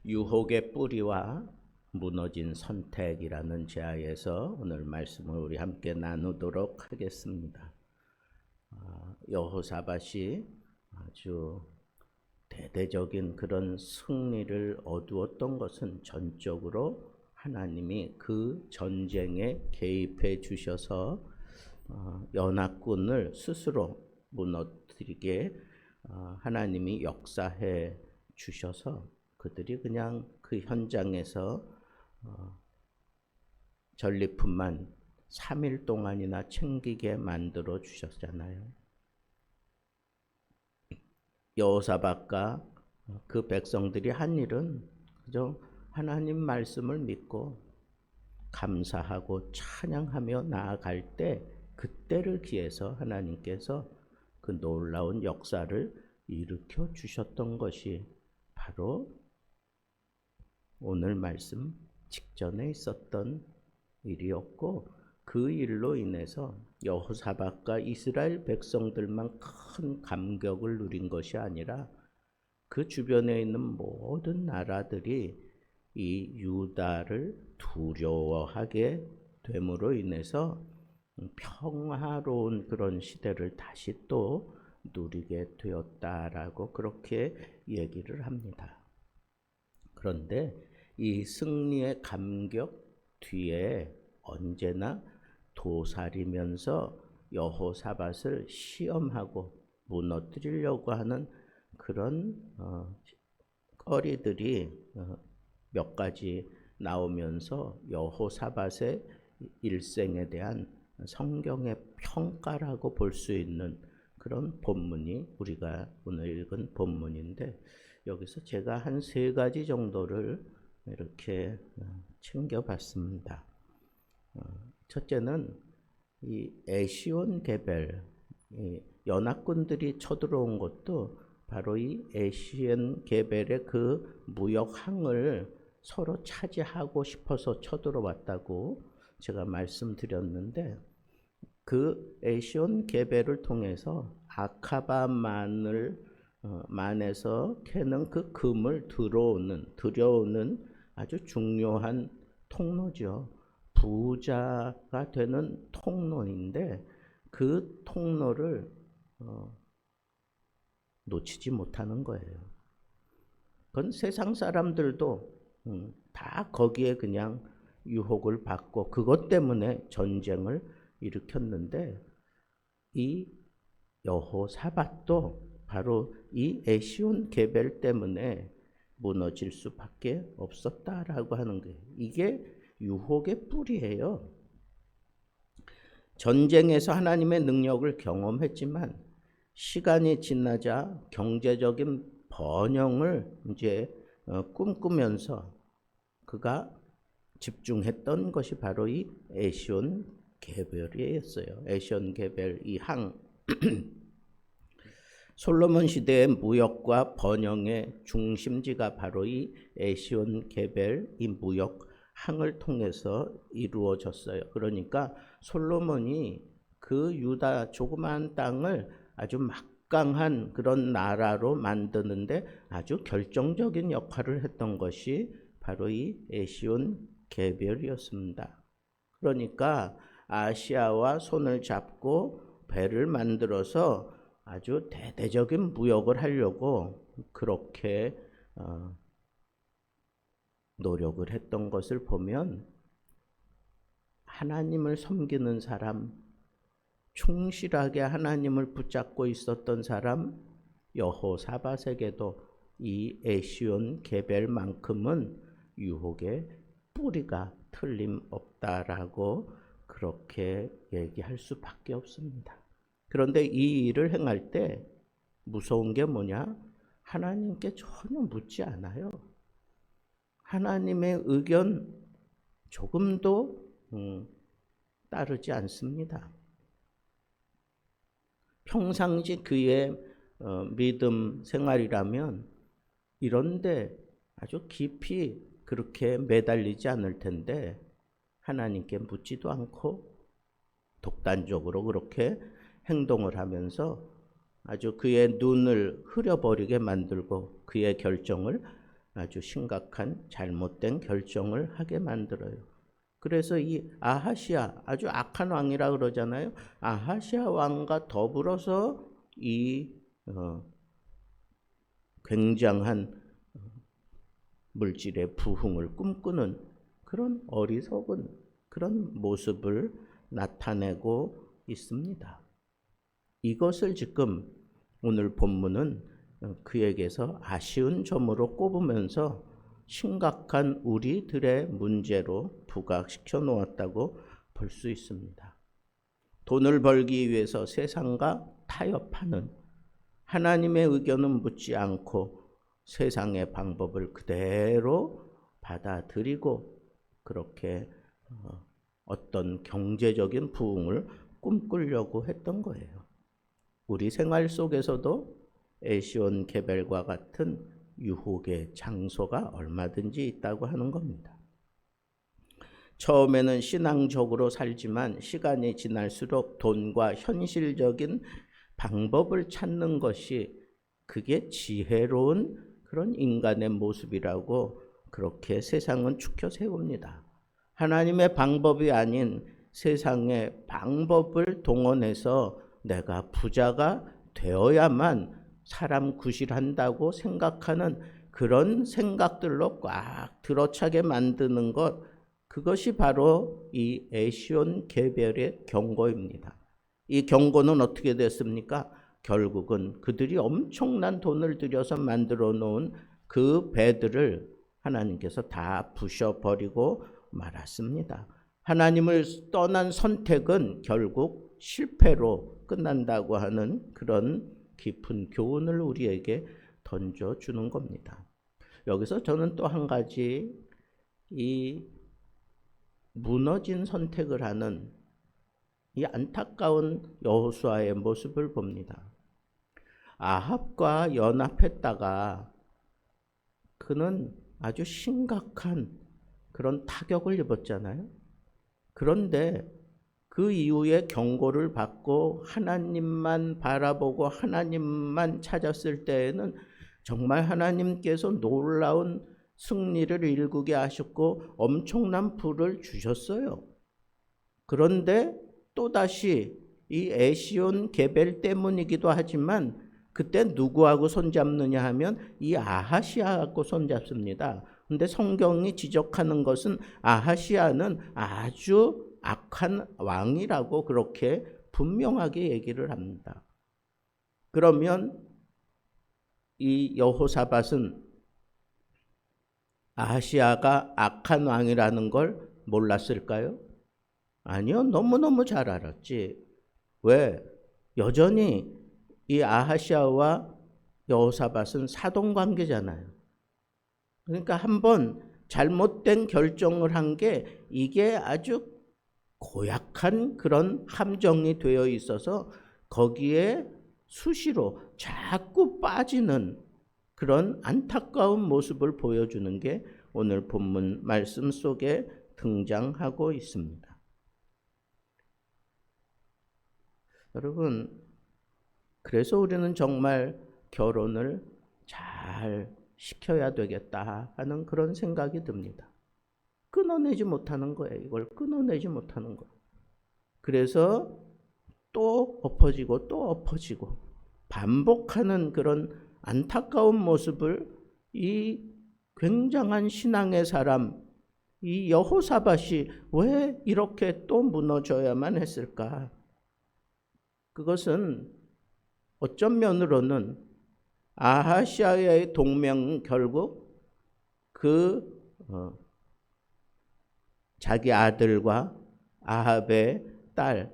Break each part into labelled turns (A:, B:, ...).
A: 유혹의 뿌리와 무너진 선택이라는 제하에서 오늘 말씀을 우리 함께 나누도록 하겠습니다. 여호사밧이 아주 대대적인 그런 승리를 얻었던 것은 전적으로 하나님이 그 전쟁에 개입해 주셔서 연합군을 스스로 무너뜨리게 하나님이 역사해 주셔서 그들이 그냥 그 현장에서 전리품만 3일 동안이나 챙기게 만들어 주셨잖아요. 여호사밧과 그 백성들이 한 일은 그저 하나님 말씀을 믿고 감사하고 찬양하며 나아갈 때 그때를 기해서 하나님께서 그 놀라운 역사를 일으켜 주셨던 것이 바로 오늘 말씀 직전에 있었던 일이었고, 그 일로 인해서 여호사밧과 이스라엘 백성들만 큰 감격을 누린 것이 아니라 그 주변에 있는 모든 나라들이 이 유다를 두려워하게 됨으로 인해서 평화로운 그런 시대를 다시 또 누리게 되었다라고 그렇게 얘기를 합니다. 그런데 이 승리의 감격 뒤에 언제나 도사리면서 여호사밧을 시험하고 무너뜨리려고 하는 그런 거리들이 몇 가지 나오면서 여호사밧의 일생에 대한 성경의 평가라고 볼 수 있는 그런 본문이 우리가 오늘 읽은 본문인데, 여기서 제가 한 3가지 정도를 이렇게 챙겨봤습니다. 첫째는 이 에시온 게벨, 연합군들이 쳐들어온 것도 바로 이 에시온 게벨의 그 무역항을 서로 차지하고 싶어서 쳐들어왔다고 제가 말씀드렸는데, 그 에시온 게벨을 통해서 아카바만에서 캐는 그 금을 들여오는 아주 중요한 통로죠. 부자가 되는 통로인데 그 통로를 놓치지 못하는 거예요. 그건 세상 사람들도 다 거기에 그냥 유혹을 받고 그것 때문에 전쟁을 일으켰는데, 이 여호사밧도 바로 이 에시온 게벨 때문에 무너질 수밖에 없었다라고 하는 거예요. 이게 유혹의 뿌리예요. 전쟁에서 하나님의 능력을 경험했지만 시간이 지나자 경제적인 번영을 이제 꿈꾸면서 그가 집중했던 것이 바로 이 에시온 게벨이었어요. 에시온 게벨 이 항. 솔로몬 시대의 무역과 번영의 중심지가 바로 이 에시온 게벨 이 무역 항을 통해서 이루어졌어요. 그러니까 솔로몬이 그 유다 조그마한 땅을 아주 막강한 그런 나라로 만드는데 아주 결정적인 역할을 했던 것이 바로 이 에시온 게벨이었습니다. 그러니까 아시아와 손을 잡고 배를 만들어서 아주 대대적인 무역을 하려고 그렇게 노력을 했던 것을 보면, 하나님을 섬기는 사람, 충실하게 하나님을 붙잡고 있었던 사람 여호사밧에게도 이 에시온 게벨만큼은 유혹의 뿌리가 틀림없다라고 그렇게 얘기할 수밖에 없습니다. 그런데 이 일을 행할 때 무서운 게 뭐냐? 하나님께 전혀 묻지 않아요. 하나님의 의견 조금도 따르지 않습니다. 평상시 그의 믿음 생활이라면 이런데 아주 깊이 그렇게 매달리지 않을 텐데, 하나님께 묻지도 않고 독단적으로 그렇게 행동을 하면서 아주 그의 눈을 흐려버리게 만들고 그의 결정을 아주 심각한 잘못된 결정을 하게 만들어요. 그래서 이 아하시아, 아주 악한 왕이라 그러잖아요. 아하시아 왕과 더불어서 이 굉장한 물질의 부흥을 꿈꾸는 그런 어리석은 그런 모습을 나타내고 있습니다. 이것을 지금 오늘 본문은 그에게서 아쉬운 점으로 꼽으면서 심각한 우리들의 문제로 부각시켜 놓았다고 볼 수 있습니다. 돈을 벌기 위해서 세상과 타협하는, 하나님의 의견은 묻지 않고 세상의 방법을 그대로 받아들이고 그렇게 어떤 경제적인 부흥을 꿈꾸려고 했던 거예요. 우리 생활 속에서도 에시온 게벨과 같은 유혹의 장소가 얼마든지 있다고 하는 겁니다. 처음에는 신앙적으로 살지만 시간이 지날수록 돈과 현실적인 방법을 찾는 것이 그게 지혜로운 그런 인간의 모습이라고 그렇게 세상은 추켜 세웁니다. 하나님의 방법이 아닌 세상의 방법을 동원해서 내가 부자가 되어야만 사람 구실한다고 생각하는 그런 생각들로 꽉 들어차게 만드는 것, 그것이 바로 이 에시온 게벨의 경고입니다. 이 경고는 어떻게 됐습니까? 결국은 그들이 엄청난 돈을 들여서 만들어 놓은 그 배들을 하나님께서 다 부셔버리고 말았습니다. 하나님을 떠난 선택은 결국 실패로 끝난다고 하는 그런 깊은 교훈을 우리에게 던져주는 겁니다. 여기서 저는 또 한 가지 이 무너진 선택을 하는 이 안타까운 여호수아의 모습을 봅니다. 아합과 연합했다가 그는 아주 심각한 그런 타격을 입었잖아요. 그런데 그 이후에 경고를 받고 하나님만 바라보고 하나님만 찾았을 때에는 정말 하나님께서 놀라운 승리를 일구게 하셨고 엄청난 부를 주셨어요. 그런데 또다시 이 에시온 게벨 때문이기도 하지만 그때 누구하고 손잡느냐 하면 이 아하시아하고 손잡습니다. 근데 성경이 지적하는 것은 아하시아는 아주 악한 왕이라고 그렇게 분명하게 얘기를 합니다. 그러면 이 여호사밧은 아하시아가 악한 왕이라는 걸 몰랐을까요? 아니요, 너무너무 잘 알았지. 왜? 여전히 이 아하시아와 여호사밧은 사돈관계잖아요. 그러니까 한번 잘못된 결정을 한 게 이게 아주 고약한 그런 함정이 되어 있어서 거기에 수시로 자꾸 빠지는 그런 안타까운 모습을 보여주는 게 오늘 본문 말씀 속에 등장하고 있습니다. 여러분, 그래서 우리는 정말 결혼을 잘 시켜야 되겠다 하는 그런 생각이 듭니다. 끊어내지 못하는 거예요. 이걸 끊어내지 못하는 거예요. 그래서 또 엎어지고 또 엎어지고 반복하는 그런 안타까운 모습을 이 굉장한 신앙의 사람, 이 여호사밧이 왜 이렇게 또 무너져야만 했을까? 그것은 어쩐 면으로는 아하시아의 동맹은 결국 그 자기 아들과 아합의 딸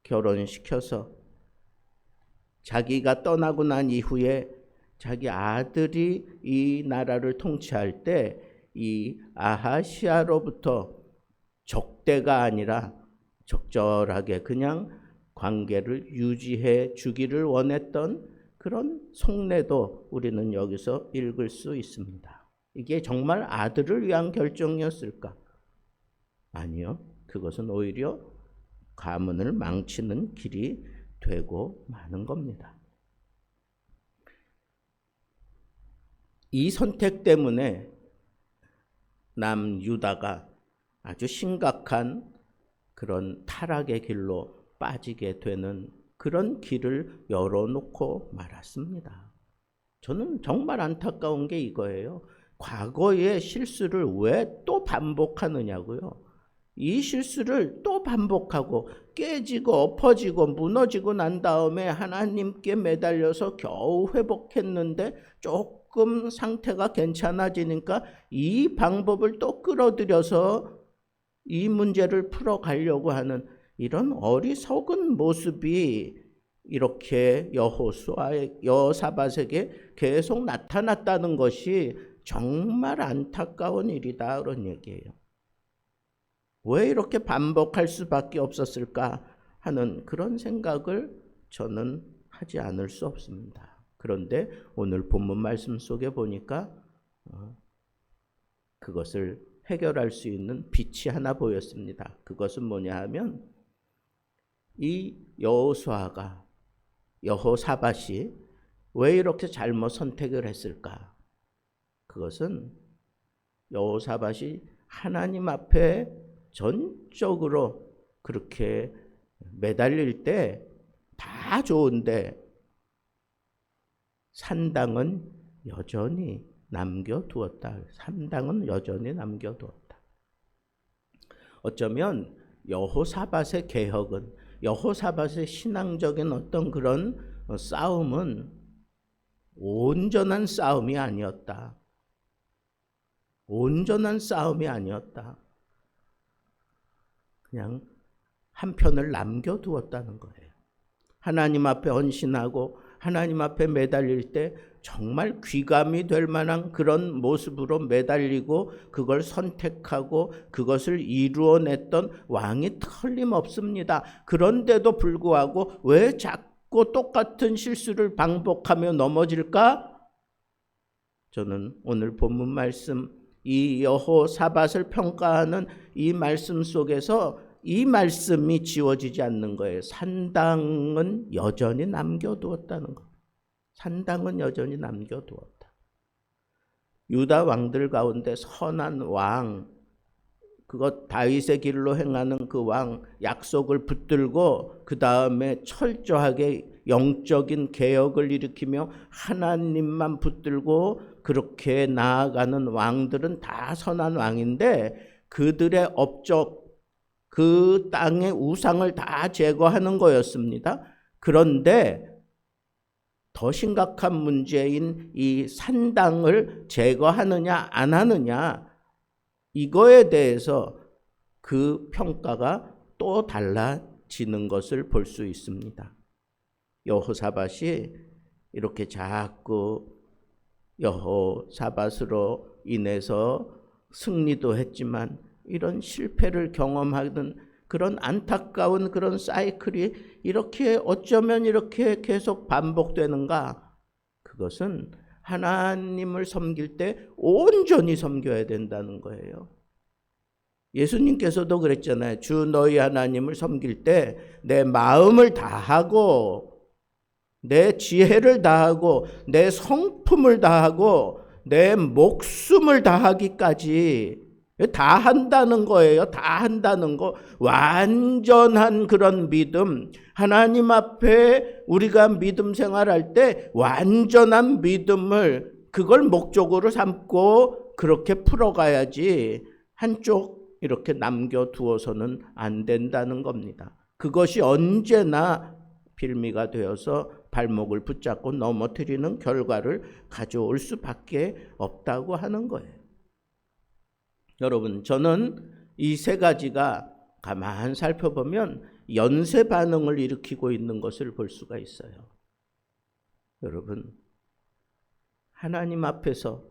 A: 결혼시켜서 자기가 떠나고 난 이후에 자기 아들이 이 나라를 통치할 때 이 아하시아로부터 적대가 아니라 적절하게 그냥 관계를 유지해 주기를 원했던 그런 속내도 우리는 여기서 읽을 수 있습니다. 이게 정말 아들을 위한 결정이었을까? 아니요. 그것은 오히려 가문을 망치는 길이 되고 마는 겁니다. 이 선택 때문에 남유다가 아주 심각한 그런 타락의 길로 빠지게 되는 그런 길을 열어놓고 말았습니다. 저는 정말 안타까운 게 이거예요. 과거의 실수를 왜 또 반복하느냐고요. 이 실수를 또 반복하고 깨지고 엎어지고 무너지고 난 다음에 하나님께 매달려서 겨우 회복했는데 조금 상태가 괜찮아지니까 이 방법을 또 끌어들여서 이 문제를 풀어가려고 하는 이런 어리석은 모습이 이렇게 여호사밧에게 계속 나타났다는 것이 정말 안타까운 일이다, 그런 얘기예요. 왜 이렇게 반복할 수밖에 없었을까 하는 그런 생각을 저는 하지 않을 수 없습니다. 그런데 오늘 본문 말씀 속에 보니까 그것을 해결할 수 있는 빛이 하나 보였습니다. 그것은 뭐냐 하면 이 여호사밧이 왜 이렇게 잘못 선택을 했을까? 그것은 여호사밧이 하나님 앞에 전적으로 그렇게 매달릴 때 다 좋은데 산당은 여전히 남겨두었다. 산당은 여전히 남겨두었다. 어쩌면 여호사밧의 개혁은, 여호사밧의 신앙적인 어떤 그런 싸움은 온전한 싸움이 아니었다. 온전한 싸움이 아니었다. 그냥 한편을 남겨두었다는 거예요. 하나님 앞에 헌신하고 하나님 앞에 매달릴 때 정말 귀감이 될 만한 그런 모습으로 매달리고 그걸 선택하고 그것을 이루어냈던 왕이 틀림없습니다. 그런데도 불구하고 왜 자꾸 똑같은 실수를 반복하며 넘어질까? 저는 오늘 본문 말씀, 이 여호사밧을 평가하는 이 말씀 속에서 이 말씀이 지워지지 않는 거예요. 산당은 여전히 남겨두었다는 거. 산당은 여전히 남겨두었다. 유다 왕들 가운데 선한 왕, 그것 다윗의 길로 행하는 그 왕, 약속을 붙들고 그 다음에 철저하게 영적인 개혁을 일으키며 하나님만 붙들고 그렇게 나아가는 왕들은 다 선한 왕인데 그들의 업적, 그 땅의 우상을 다 제거하는 거였습니다. 그런데 더 심각한 문제인 이 산당을 제거하느냐 안 하느냐, 이거에 대해서 그 평가가 또 달라지는 것을 볼 수 있습니다. 여호사밧이 이렇게 자꾸 여호사밧으로 인해서 승리도 했지만 이런 실패를 경험하는 그런 안타까운 그런 사이클이 이렇게 어쩌면 이렇게 계속 반복되는가? 그것은 하나님을 섬길 때 온전히 섬겨야 된다는 거예요. 예수님께서도 그랬잖아요. 주 너희 하나님을 섬길 때 내 마음을 다하고 내 지혜를 다하고 내 성품을 다하고 내 목숨을 다하기까지 다 한다는 거예요. 다 한다는 거. 완전한 그런 믿음. 하나님 앞에 우리가 믿음 생활할 때 완전한 믿음을 그걸 목적으로 삼고 그렇게 풀어가야지 한쪽 이렇게 남겨두어서는 안 된다는 겁니다. 그것이 언제나 빌미가 되어서 발목을 붙잡고 넘어뜨리는 결과를 가져올 수밖에 없다고 하는 거예요. 여러분, 저는 이 세 가지가 가만 살펴보면 연쇄 반응을 일으키고 있는 것을 볼 수가 있어요. 여러분, 하나님 앞에서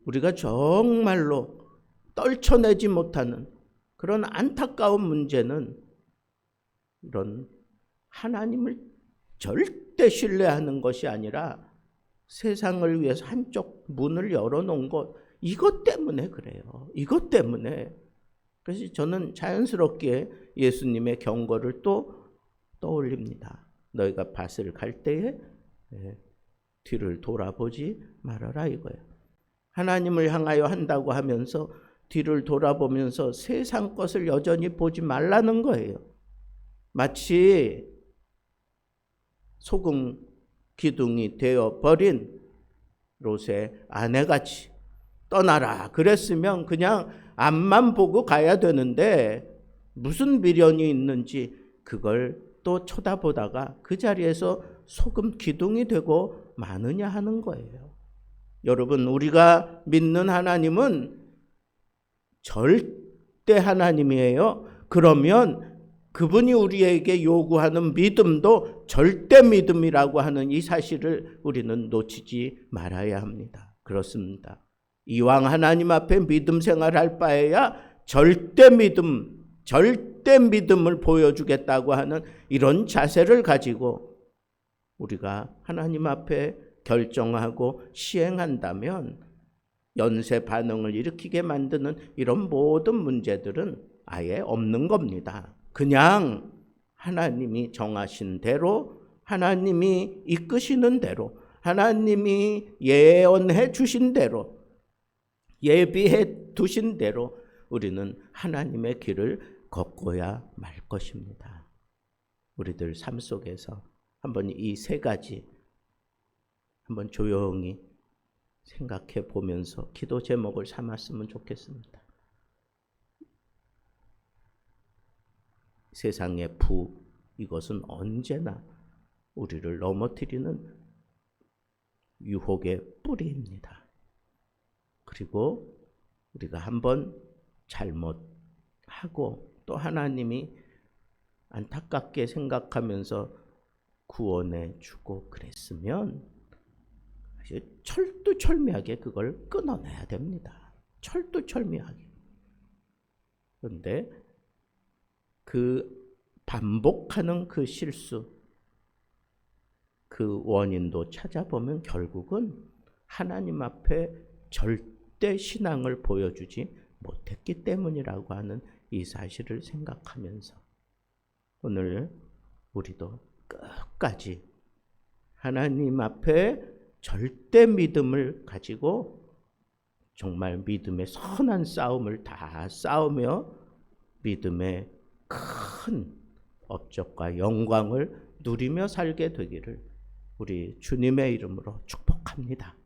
A: 우리가 정말로 떨쳐내지 못하는 그런 안타까운 문제는 이런 하나님을 절대 신뢰하는 것이 아니라 세상을 위해서 한쪽 문을 열어놓은 것, 이것 때문에 그래요. 이것 때문에. 그래서 저는 자연스럽게 예수님의 경고를 또 떠올립니다. 너희가 밭을 갈 때에 뒤를 돌아보지 말아라, 이거예요. 하나님을 향하여 한다고 하면서 뒤를 돌아보면서 세상 것을 여전히 보지 말라는 거예요. 마치 소금 기둥이 되어버린 롯의 아내같이 떠나라 그랬으면 그냥 앞만 보고 가야 되는데 무슨 미련이 있는지 그걸 또 쳐다보다가 그 자리에서 소금 기둥이 되고 마느냐 하는 거예요. 여러분, 우리가 믿는 하나님은 절대 하나님이에요. 그러면 그분이 우리에게 요구하는 믿음도 절대 믿음이라고 하는 이 사실을 우리는 놓치지 말아야 합니다. 그렇습니다. 이왕 하나님 앞에 믿음 생활할 바에야 절대 믿음을 보여주겠다고 하는 이런 자세를 가지고 우리가 하나님 앞에 결정하고 시행한다면 연쇄 반응을 일으키게 만드는 이런 모든 문제들은 아예 없는 겁니다. 그냥 하나님이 정하신 대로, 하나님이 이끄시는 대로, 하나님이 예언해 주신 대로, 예비해 두신 대로 우리는 하나님의 길을 걷고야 말 것입니다. 우리들 삶 속에서 한번 이 세 가지 한번 조용히 생각해 보면서 기도 제목을 삼았으면 좋겠습니다. 세상의 부, 이것은 언제나 우리를 넘어뜨리는 유혹의 뿌리입니다. 그리고 우리가 한번 잘못하고 또 하나님이 안타깝게 생각하면서 구원해 주고 그랬으면 철두철미하게 그걸 끊어내야 됩니다. 철두철미하게. 그런데 그 반복하는 그 실수, 그 원인도 찾아보면 결국은 하나님 앞에 절대 신앙을 보여주지 못했기 때문이라고 하는 이 사실을 생각하면서 오늘 우리도 끝까지 하나님 앞에 절대 믿음을 가지고 정말 믿음의 선한 싸움을 다 싸우며 믿음의 큰 업적과 영광을 누리며 살게 되기를 우리 주님의 이름으로 축복합니다.